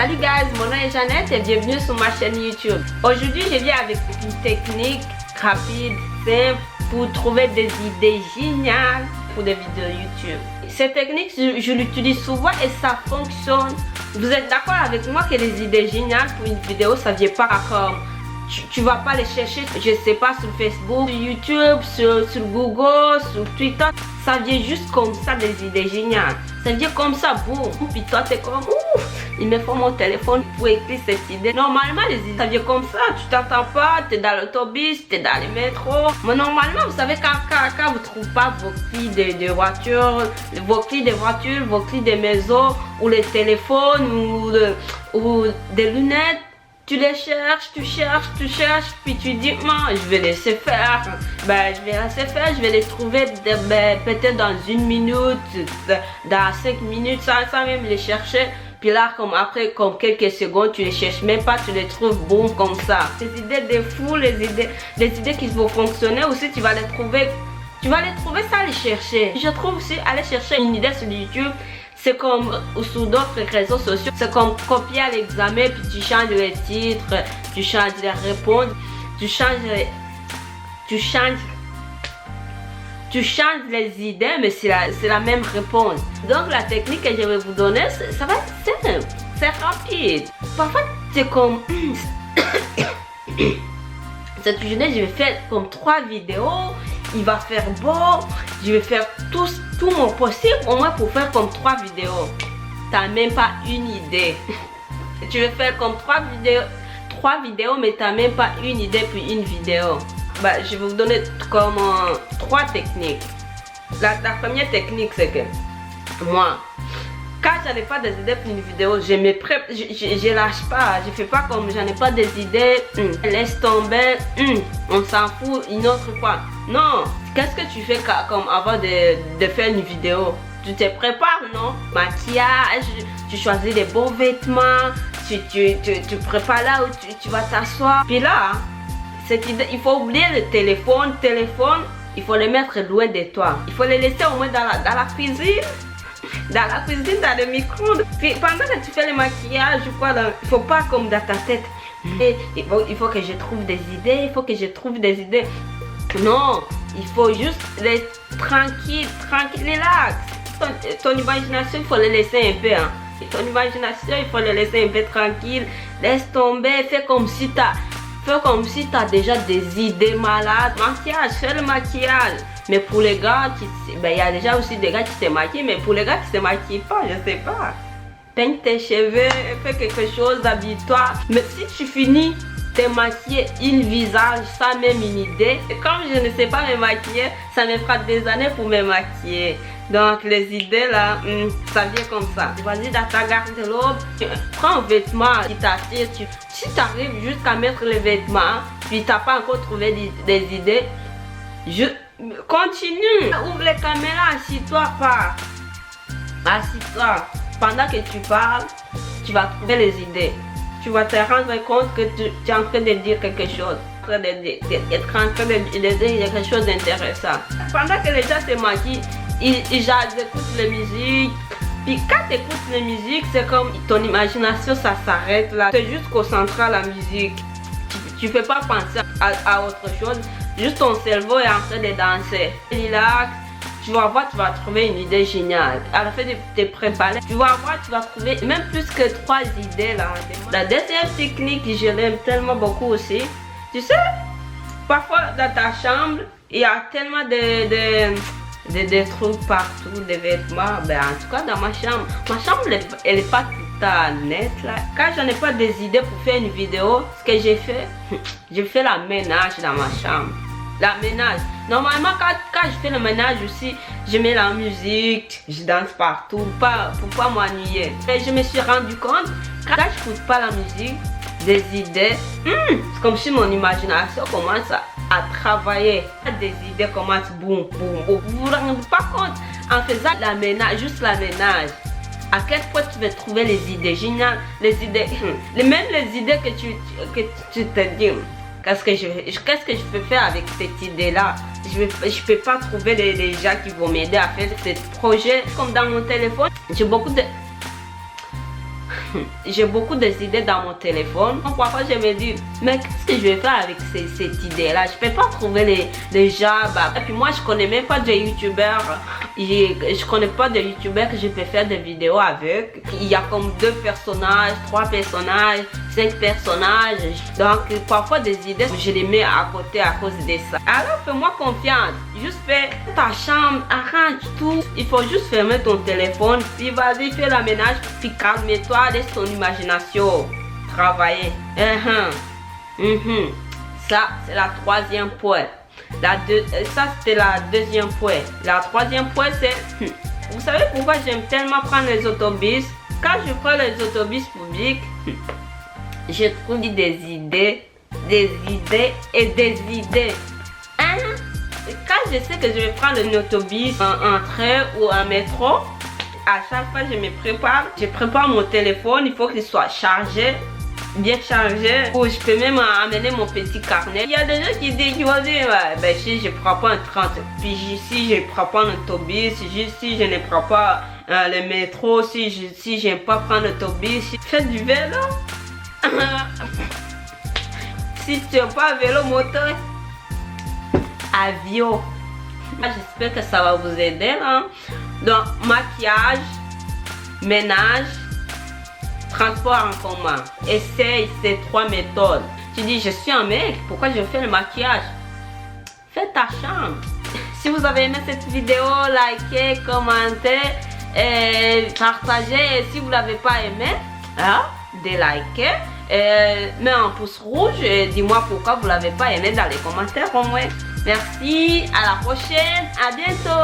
Salut guys, mon nom est Jeannette et bienvenue sur ma chaîne YouTube. Aujourd'hui, je viens avec une technique rapide, simple pour trouver des idées géniales pour des vidéos YouTube. Cette technique, je l'utilise souvent et ça fonctionne. Vous êtes d'accord avec moi que les idées géniales pour une vidéo, ça vient pas comme... Tu vas pas les chercher, je sais pas, sur Facebook, sur YouTube, sur Google, sur Twitter. Ça vient juste comme ça, des idées géniales. Ça vient comme ça, boum. Puis toi, t'es comme, ouf, il me faut mon téléphone pour écrire cette idée. Normalement, les idées, ça vient comme ça. Tu t'entends pas, t'es dans l'autobus, t'es dans le métro. Mais normalement, vous savez, quand vous trouvez pas vos clés de voiture, vos clés de voiture, vos clés de maison, ou les téléphones, ou des lunettes, tu les cherches, tu cherches, puis tu dis, non, je vais laisser faire. Je vais laisser faire, je vais les trouver peut-être dans 1 minute, dans 5 minutes, sans même les chercher. Puis là, après quelques secondes, tu les cherches même pas, tu les trouves boum comme ça. Ces idées de fou, les idées qui vont fonctionner aussi, tu vas les trouver sans les chercher. Je trouve aussi, aller chercher une idée sur YouTube, c'est comme sur d'autres réseaux sociaux, c'est comme copier à l'examen, puis tu changes les titres, tu changes les réponses, tu changes les idées, mais c'est la même réponse. Donc la technique que je vais vous donner, ça va être simple, c'est rapide. Parfois c'est comme cette journée, je vais faire comme 3 vidéos. Il va faire beau, je vais faire tout mon possible au moins pour faire comme 3 vidéos. T'as même pas une idée. Tu veux faire comme 3 vidéos, mais t'as même pas une idée pour une vidéo. Je vais vous donner comme 3 techniques. La première technique, c'est que moi, quand j'en ai pas des idées pour une vidéo, je lâche pas, je fais pas comme j'en ai pas des idées, laisse tomber, on s'en fout une autre fois. Non, qu'est-ce que tu fais comme avant de faire une vidéo? Tu te prépares, non? Maquillage, tu choisis les bons vêtements, tu prépares là où tu vas t'asseoir. Puis là, cette idée, il faut oublier le téléphone, il faut le mettre loin de toi. Il faut le laisser au moins dans la cuisine. Dans la cuisine, dans le micro-ondes. Puis pendant que tu fais le maquillage ou quoi, il faut pas comme dans ta tête. Et il faut que je trouve des idées, Non, il faut juste les tranquille, relax. Ton imagination, il faut le laisser un peu. Hein. Ton imagination, il faut le laisser un peu tranquille. Laisse tomber, fais comme si t'as déjà des idées malades. Maquillage, fais le maquillage. Mais pour les gars, il y a déjà aussi des gars qui se maquillent, mais pour les gars qui se maquillent pas, je sais pas. Peigne tes cheveux, fais quelque chose, habille-toi. Mais si tu finis de maquiller un visage sans même une idée, et comme je ne sais pas me maquiller, ça me fera des années pour me maquiller. Donc les idées là, ça vient comme ça. Vas-y dans ta garde-robe, prends un vêtement qui t'attire. Si tu arrives jusqu'à mettre les vêtements, puis tu n'as pas encore trouvé des idées, continue. Ouvre les caméras, assis-toi, pars. Assis-toi. Pendant que tu parles, tu vas trouver les idées. Tu vas te rendre compte que tu es en train de dire quelque chose. Être en train de dire quelque chose d'intéressant. Pendant que les gens se maquillent, ils écoutent la musique. Puis quand tu écoutes la musique, c'est comme ton imagination, ça s'arrête là. Tu es juste concentré à la musique. Tu ne fais pas penser à autre chose. Juste ton cerveau est en train de danser. Relax. Tu vas voir, tu vas trouver une idée géniale. À la fin de te préparer, tu vas voir, tu vas trouver même plus que 3 idées là. La deuxième technique, je l'aime tellement beaucoup aussi. Tu sais, parfois dans ta chambre, il y a tellement de trucs partout, des vêtements. En tout cas, dans ma chambre elle est pas tout à net là. Quand j'en ai pas des idées pour faire une vidéo, ce que j'ai fait, je fais la ménage dans ma chambre. La ménage. Normalement, quand je fais le ménage aussi, je mets la musique, je danse partout, pour pas m'ennuyer. Et je me suis rendu compte, quand je n'écoute pas la musique, des idées, c'est comme si mon imagination commence à travailler. Des idées commencent boum, boum, boum. Vous vous rendez pas compte, en faisant la ménage, juste la ménage, à quel point tu vas trouver les idées géniales, les idées, même les idées que tu te dis. Qu'est-ce que je peux faire avec cette idée-là? Je peux pas trouver des gens qui vont m'aider à faire ce projet. Comme dans mon téléphone, j'ai beaucoup de... J'ai beaucoup d'idées dans mon téléphone. Parfois je me dis, mais qu'est-ce que je vais faire avec cette idée-là? Je peux pas trouver les jobs. Et puis moi je connais même pas de youtubeurs. Je connais pas de youtubeurs que je peux faire des vidéos avec. Il y a comme 2 personnages, 3 personnages, 5 personnages. Donc parfois des idées, je les mets à côté à cause de ça. Alors fais-moi confiance. Juste fais ta chambre, arrange tout. Il faut juste fermer ton téléphone. Puis vas-y, fais la ménage. Puis calme-toi, laisse ton imagination travailler. Ça, c'est la 3e point. Ça, c'était la 2e point. La 3e point, c'est... Vous savez pourquoi j'aime tellement prendre les autobus? Quand je prends les autobus publics, je trouve des idées et des idées. Quand je sais que je vais prendre un autobus, un train ou un métro, à chaque fois je me prépare. Je prépare mon téléphone, il faut qu'il soit chargé, bien chargé. Ou je peux même amener mon petit carnet. Il y a des gens qui disent, ben si je ne prends pas un 30, puis si je ne prends pas un autobus, si je ne prends pas le métro, si je n'aime pas prendre l'autobus, faites du vélo. Si tu n'aimes pas vélo, moteur, avion. J'espère que ça va vous aider. Donc, maquillage, ménage, transport en commun. Essaye ces 3 méthodes. Tu dis, je suis un mec, pourquoi je fais le maquillage? Fais ta chambre. Si vous avez aimé cette vidéo, likez, commentez, partagez. Et si vous ne l'avez pas aimé, délikez. Mets un pouce rouge et dis-moi pourquoi vous ne l'avez pas aimé dans les commentaires au moins. Merci, à la prochaine, à bientôt.